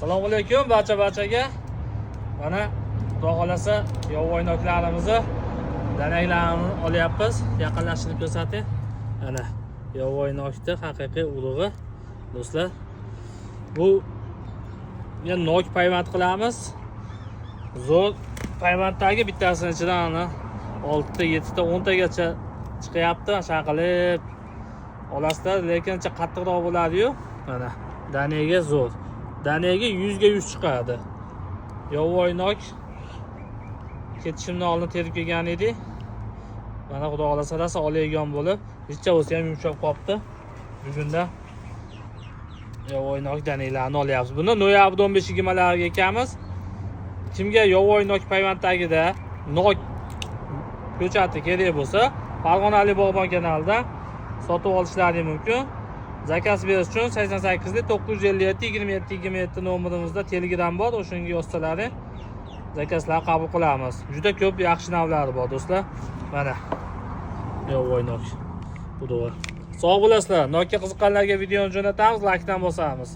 Assalomu alaykum barchaga. Mana xudo xolasa yovvoyi noklarimizni danaklarini olyapmiz. Yaqinlashtirib ko'rsating. Mana yovvoyi nokni haqiqiy urug'i do'stlar. Bu yana nok payvand qilamiz. Zo'r payvanddagi bittasini ichidan 6 ta, 7 ta, 10 tagacha chiqyapti. Shaqilib olasizlar, lekin qattiqroq bo'ladi-yu. Mana danaga zo'r. Danaga 100 ga 100 chiqadi. Yovvoyi nok ketishimdan oldin terib kelgan edik. Mana xudo xolasa rosa oladigan bo'lib, hechcha bo'lsa ham yumshoq qolibdi. Bugunda yovvoyi nok danaklarini olyapmiz. Buni noyabr 15-20larga ekamiz. Kimga yovvoyi nok payvanddagida nok ko'chati kerak bo'lsa, Farg'onali bog'bon kanalidan sotib olishlari mumkin. Zakaz berish uchun 88 957 27 27 nomerimizda Telegram bor, o'shanga yozsalaring zakazlar qabul qilamiz. Juda ko'p yaxshi navlari bor do'stlar. Mana yovvoyi nok. Sog' bo'lasizlar. Nokka qiziqqanlarga videoni jo'natamiz, like dan bosamiz.